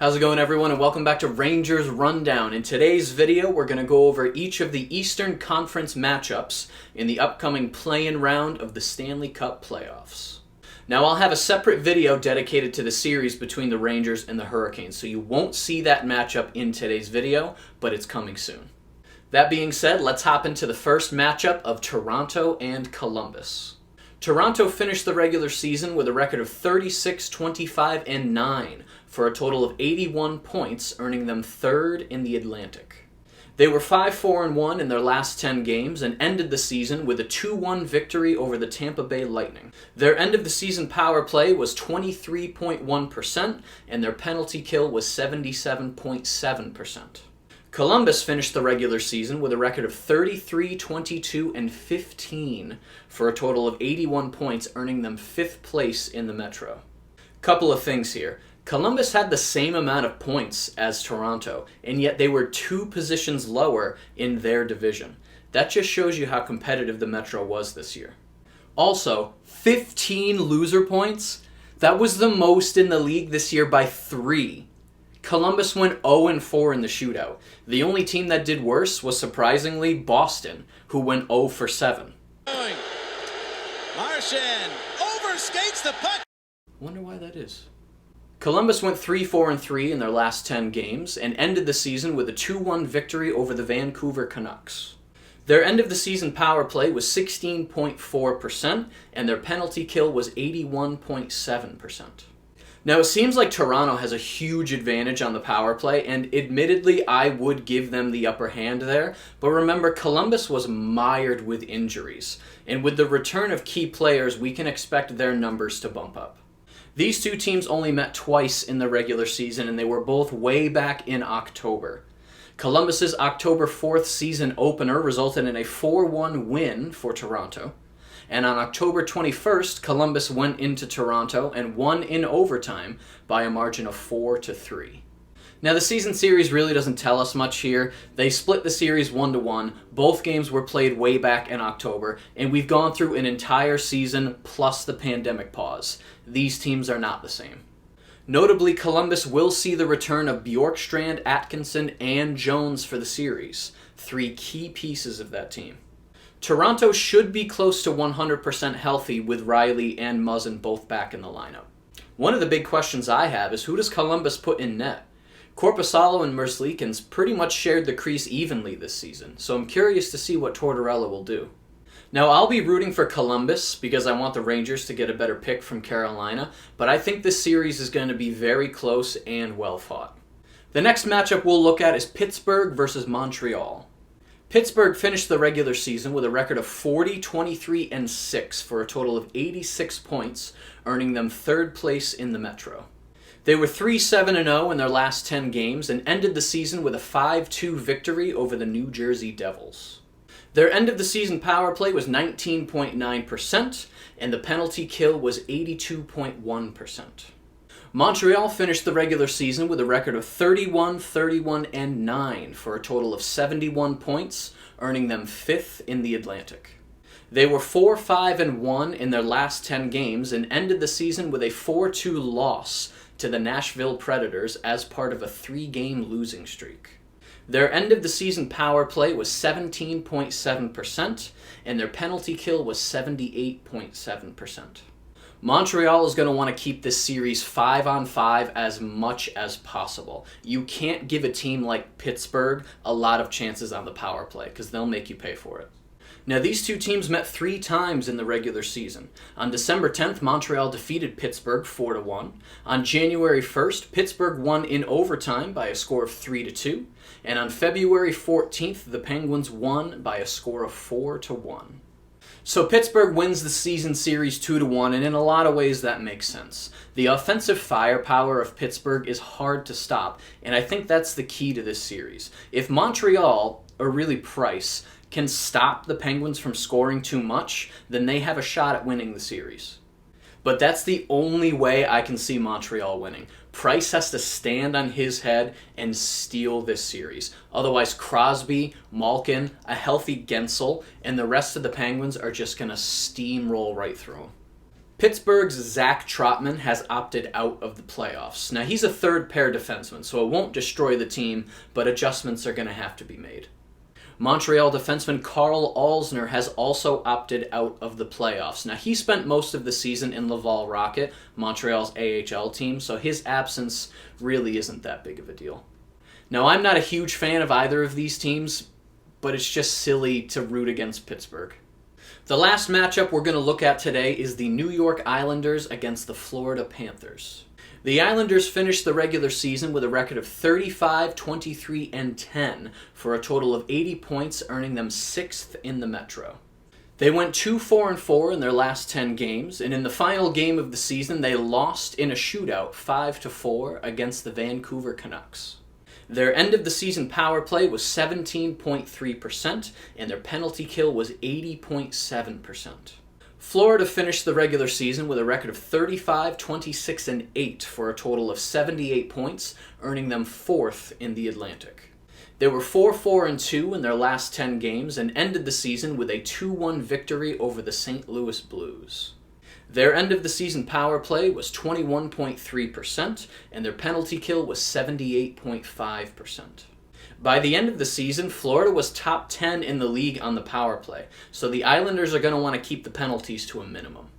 How's it going, everyone, and welcome back to Rangers Rundown. In today's video, we're going to go over each of the Eastern Conference matchups in the upcoming play-in round of the Stanley Cup Playoffs. Now, I'll have a separate video dedicated to the series between the Rangers and the Hurricanes, so you won't see that matchup in today's video, but it's coming soon. That being said, let's hop into the first matchup of Toronto and Columbus. Toronto finished the regular season with a record of 36-25-9 for a total of 81 points, earning them third in the Atlantic. They were 5-4-1 in their last 10 games and ended the season with a 2-1 victory over the Tampa Bay Lightning. Their end-of-the-season power play was 23.1%, and their penalty kill was 77.7%. Columbus finished the regular season with a record of 33-22-15 for a total of 81 points, earning them 5th place in the Metro. Couple of things here. Columbus had the same amount of points as Toronto, and yet they were 2 positions lower in their division. That just shows you how competitive the Metro was this year. Also, 15 loser points? That was the most in the league this year by 3. Columbus went 0-4 in the shootout. The only team that did worse was, surprisingly, Boston, who went 0-7. Martian overskates the puck. Wonder why that is. Columbus went 3-4-3 in their last 10 games and ended the season with a 2-1 victory over the Vancouver Canucks. Their end-of-the-season power play was 16.4%, and their penalty kill was 81.7%. Now, it seems like Toronto has a huge advantage on the power play, and admittedly, I would give them the upper hand there. But remember, Columbus was mired with injuries, and with the return of key players, we can expect their numbers to bump up. These two teams only met twice in the regular season, and they were both way back in October. Columbus's October 4th season opener resulted in a 4-1 win for Toronto. And on October 21st, Columbus went into Toronto and won in overtime by a margin of 4-3. Now, the season series really doesn't tell us much here. They split the series 1-1. Both games were played way back in October, and we've gone through an entire season plus the pandemic pause. These teams are not the same. Notably, Columbus will see the return of Bjorkstrand, Atkinson, and Jones for the series, 3 key pieces of that team. Toronto should be close to 100% healthy with Riley and Muzzin both back in the lineup. One of the big questions I have is, who does Columbus put in net? Korpisalo and Merzlikins pretty much shared the crease evenly this season, so I'm curious to see what Tortorella will do. Now, I'll be rooting for Columbus because I want the Rangers to get a better pick from Carolina, but I think this series is going to be very close and well fought. The next matchup we'll look at is Pittsburgh versus Montreal. Pittsburgh finished the regular season with a record of 40-23-6 for a total of 86 points, earning them 3rd place in the Metro. They were 3-7-0 in their last 10 games and ended the season with a 5-2 victory over the New Jersey Devils. Their end-of-the-season power play was 19.9%, and the penalty kill was 82.1%. Montreal finished the regular season with a record of 31-31-9 for a total of 71 points, earning them 5th in the Atlantic. They were 4-5-1 in their last 10 games and ended the season with a 4-2 loss to the Nashville Predators as part of a 3-game losing streak. Their end-of-the-season power play was 17.7%, and their penalty kill was 78.7%. Montreal is going to want to keep this series 5-on-5 as much as possible. You can't give a team like Pittsburgh a lot of chances on the power play because they'll make you pay for it. Now, these two teams met 3 times in the regular season. On December 10th, Montreal defeated Pittsburgh 4-1. On January 1st, Pittsburgh won in overtime by a score of 3-2. And on February 14th, the Penguins won by a score of 4-1. So Pittsburgh wins the season series 2-1, and in a lot of ways that makes sense. The offensive firepower of Pittsburgh is hard to stop, and I think that's the key to this series. If Montreal, or really Price, can stop the Penguins from scoring too much, then they have a shot at winning the series. But that's the only way I can see Montreal winning. Price has to stand on his head and steal this series. Otherwise, Crosby, Malkin, a healthy Gensel, and the rest of the Penguins are just going to steamroll right through him. Pittsburgh's Zach Trotman has opted out of the playoffs. Now, he's a third-pair defenseman, so it won't destroy the team, but adjustments are going to have to be made. Montreal defenseman Carl Alzner has also opted out of the playoffs. Now, he spent most of the season in Laval Rocket, Montreal's AHL team, so his absence really isn't that big of a deal. Now, I'm not a huge fan of either of these teams, but it's just silly to root against Pittsburgh. The last matchup we're going to look at today is the New York Islanders against the Florida Panthers. The Islanders finished the regular season with a record of 35, 23, and 10 for a total of 80 points, earning them 6th in the Metro. They went 2-4-4 in their last 10 games, and in the final game of the season, they lost in a shootout 5-4 against the Vancouver Canucks. Their end-of-the-season power play was 17.3%, and their penalty kill was 80.7%. Florida finished the regular season with a record of 35, 26, and 8 for a total of 78 points, earning them 4th in the Atlantic. They were 4-4-2 in their last 10 games and ended the season with a 2-1 victory over the St. Louis Blues. Their end-of-the-season power play was 21.3%, and their penalty kill was 78.5%. By the end of the season, Florida was top 10 in the league on the power play, so the Islanders are going to want to keep the penalties to a minimum.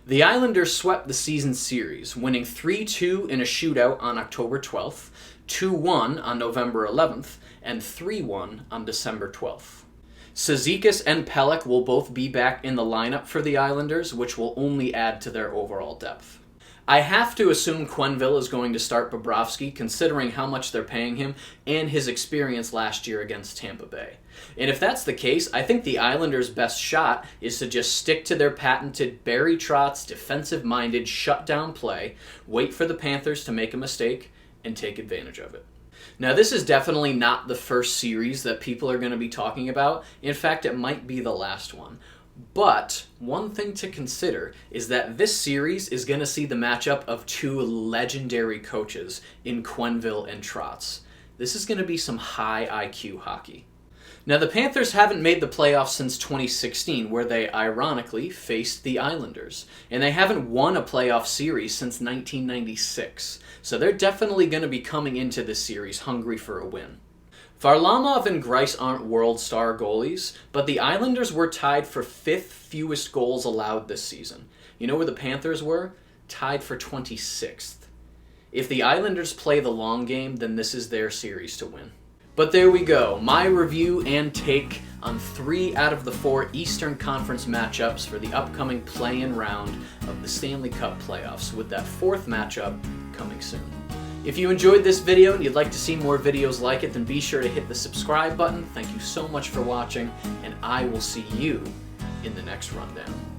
The Islanders swept the season series, winning 3-2 in a shootout on October 12th, 2-1 on November 11th, and 3-1 on December 12th. Cizikas and Pelech will both be back in the lineup for the Islanders, which will only add to their overall depth. I have to assume Quenneville is going to start Bobrovsky, considering how much they're paying him and his experience last year against Tampa Bay. And if that's the case, I think the Islanders' best shot is to just stick to their patented Barry Trotz defensive-minded shutdown play, wait for the Panthers to make a mistake, and take advantage of it. Now, this is definitely not the first series that people are going to be talking about. In fact, it might be the last one. But one thing to consider is that this series is going to see the matchup of two legendary coaches in Quenneville and Trotz. This is going to be some high IQ hockey. Now, the Panthers haven't made the playoffs since 2016, where they ironically faced the Islanders. And they haven't won a playoff series since 1996. So they're definitely going to be coming into this series hungry for a win. Varlamov and Greiss aren't world star goalies, but the Islanders were tied for 5th fewest goals allowed this season. You know where the Panthers were? Tied for 26th. If the Islanders play the long game, then this is their series to win. But there we go, my review and take on 3 out of the 4 Eastern Conference matchups for the upcoming play-in round of the Stanley Cup Playoffs, with that 4th matchup coming soon. If you enjoyed this video and you'd like to see more videos like it, then be sure to hit the subscribe button. Thank you so much for watching, and I will see you in the next rundown.